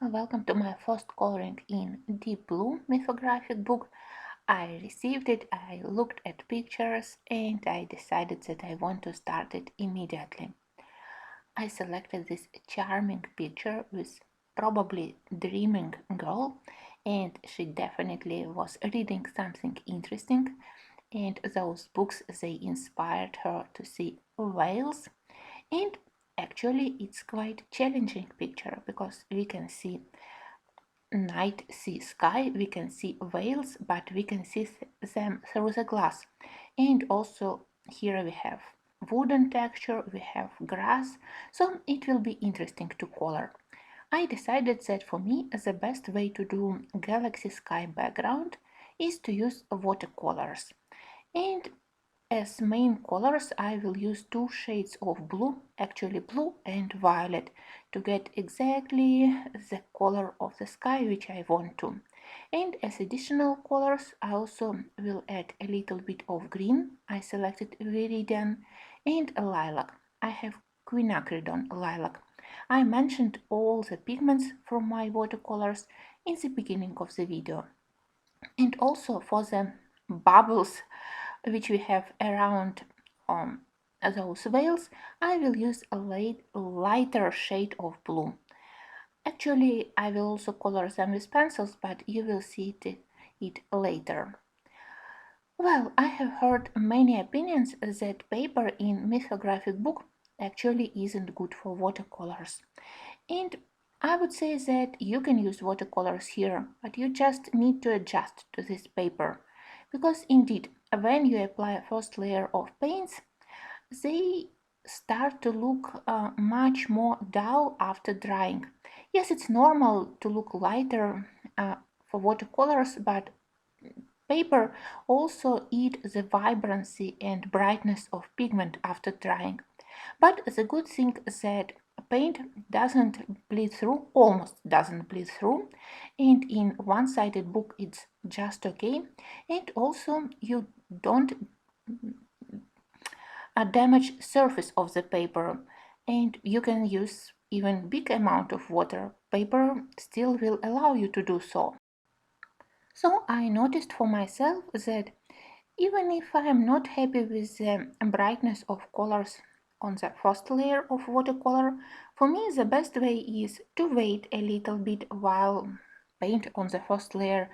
Welcome to my first coloring in deep blue mythographic book. I received it, I looked at pictures, and I decided that I want to start it immediately. I selected this charming picture with probably dreaming girl, and she definitely was reading something interesting, and those books they inspired her to see whales. And actually it's quite challenging picture because we can see night sea sky, we can see whales, but we can see them through the glass. And also here we have wooden texture, we have grass, so it will be interesting to color. I decided that for me the best way to do galaxy sky background is to use watercolors. And as main colors I will use two shades of blue, actually blue and violet, to get exactly the color of the sky which I want to. And as additional colors I also will add a little bit of green. I selected viridian and lilac. I have quinacridone lilac. I mentioned all the pigments from my watercolors in the beginning of the video. And also for the bubbles which we have around those veils, I will use a lighter shade of blue. Actually, I will also color them with pencils, but you will see it later. Well, I have heard many opinions that paper in mythographic book actually isn't good for watercolors. And I would say that you can use watercolors here, but you just need to adjust to this paper. Because indeed, when you apply a first layer of paints, they start to look much more dull after drying. Yes, it's normal to look lighter for watercolors, but paper also eat the vibrancy and brightness of pigment after drying. But the good thing is that paint doesn't bleed through, almost doesn't bleed through, and in one-sided book it's just okay. And also you don't damage surface of the paper, and you can use even big amount of water. Paper still will allow you to do so. So I noticed for myself that even if I am not happy with the brightness of colors on the first layer of watercolor, for me the best way is to wait a little bit while paint on the first layer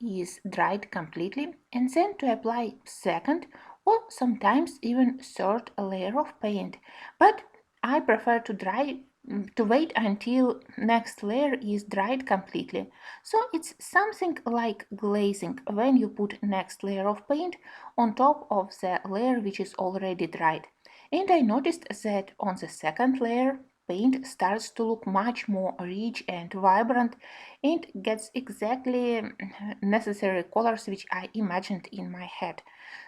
is dried completely, and then to apply second or sometimes even third layer of paint. But I prefer to wait until next layer is dried completely. So it's something like glazing when you put next layer of paint on top of the layer which is already dried. And I noticed that on the second layer paint starts to look much more rich and vibrant and gets exactly necessary colors which I imagined in my head.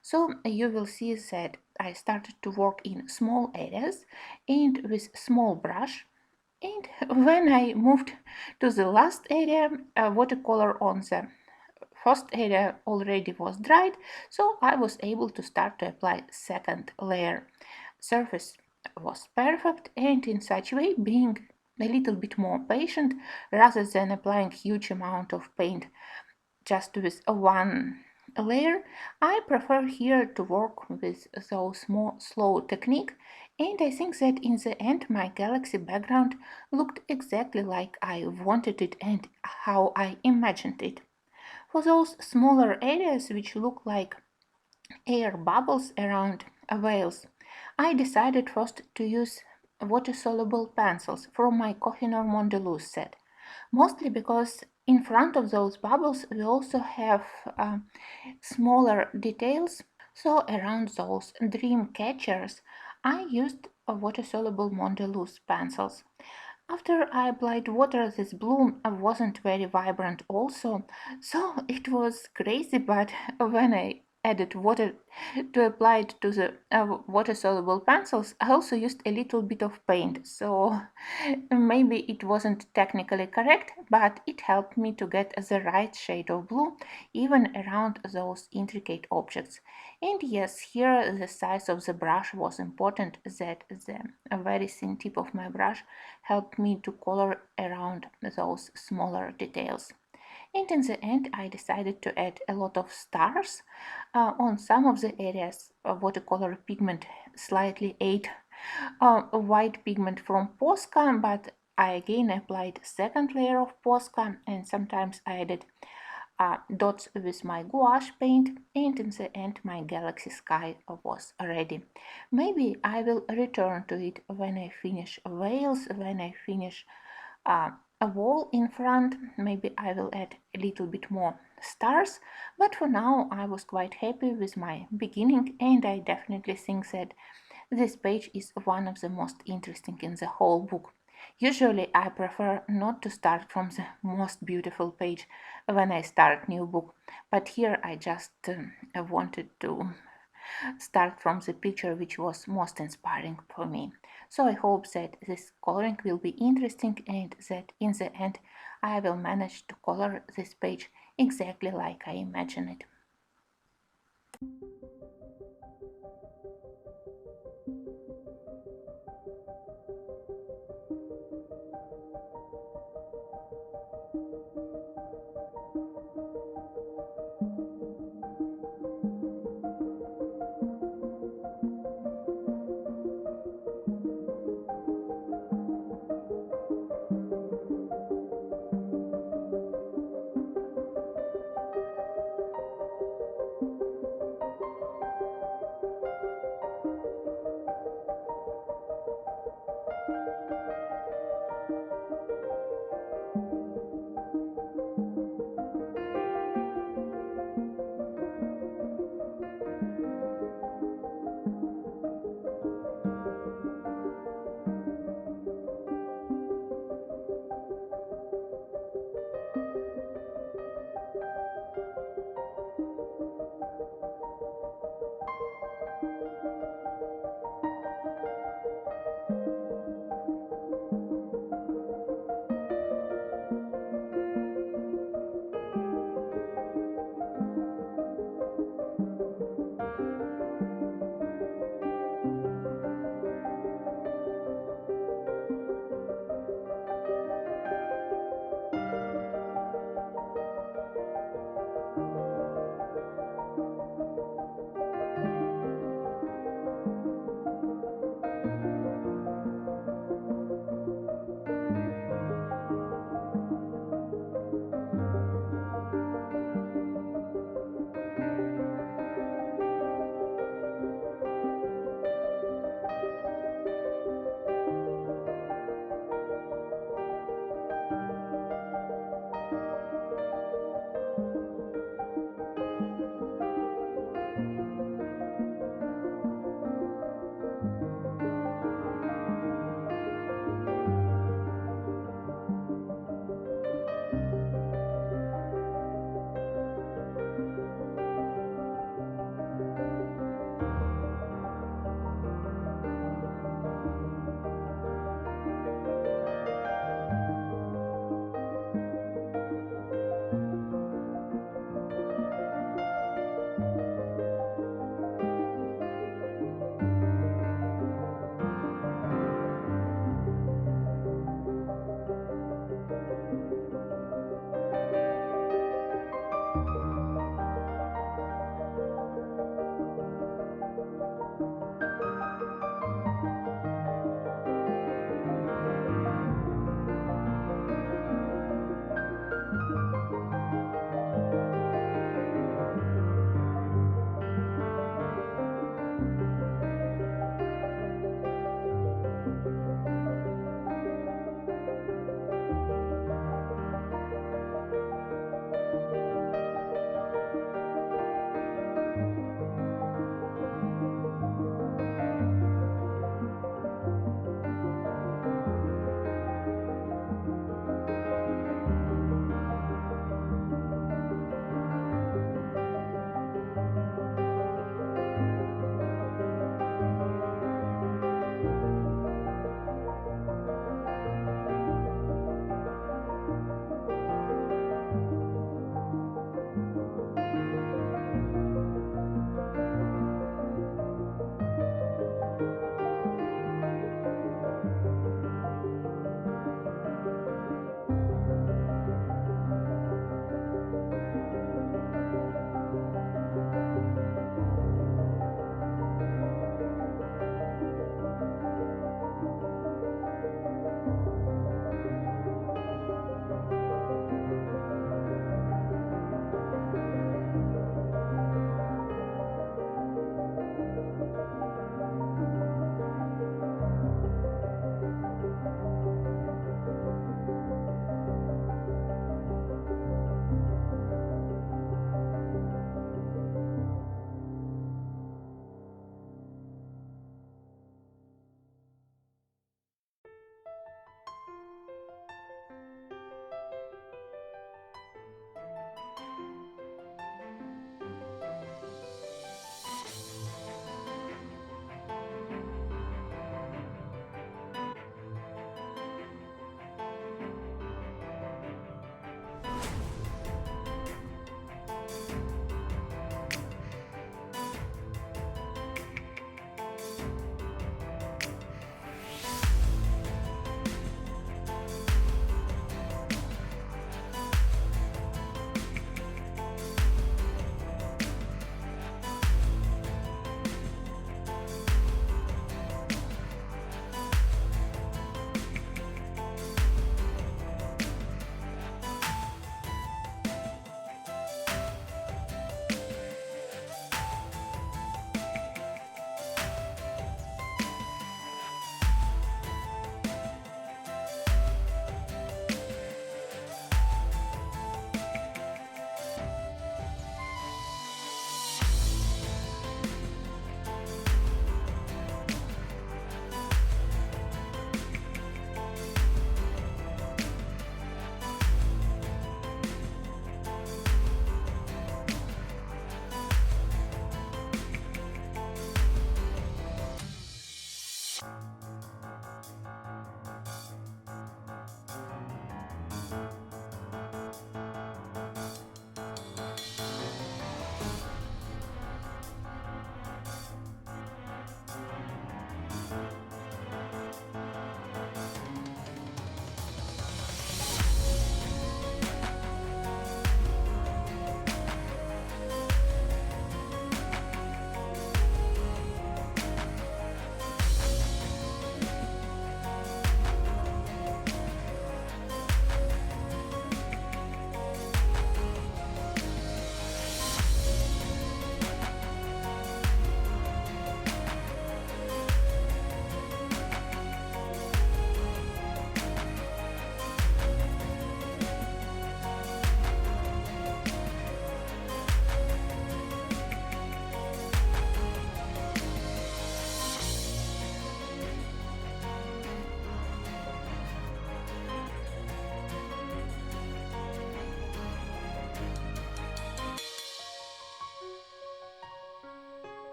So you will see that I started to work in small areas and with small brush, and when I moved to the last area, watercolor on the first area already was dried, so I was able to start to apply second layer. Surface was perfect, and in such way being a little bit more patient rather than applying huge amount of paint just with one layer, I prefer here to work with those more slow technique, and I think that in the end my galaxy background looked exactly like I wanted it and how I imagined it. For those smaller areas which look like air bubbles around whales, I decided first to use water-soluble pencils from my Kohinoor Mondeluz set, mostly because in front of those bubbles we also have smaller details. So around those dream catchers I used water-soluble Mondeluz pencils. After I applied water, this bloom wasn't very vibrant also, so it was crazy, but when I added water to apply it to the water-soluble pencils, I also used a little bit of paint. So maybe it wasn't technically correct, but it helped me to get the right shade of blue even around those intricate objects. And yes, here the size of the brush was important, that the very thin tip of my brush helped me to color around those smaller details. And in the end, I decided to add a lot of stars on some of the areas. Watercolor pigment slightly ate white pigment from Posca, but I again applied second layer of Posca, and sometimes I added dots with my gouache paint, and in the end my galaxy sky was ready. Maybe I will return to it when I finish Wales, when I finish a wall in front. Maybe I will add a little bit more stars, but for now I was quite happy with my beginning, and I definitely think that this page is one of the most interesting in the whole book. Usually I prefer not to start from the most beautiful page when I start new book, but here I just wanted to start from the picture which was most inspiring for me. So I hope that this coloring will be interesting and that in the end I will manage to color this page exactly like I imagine it.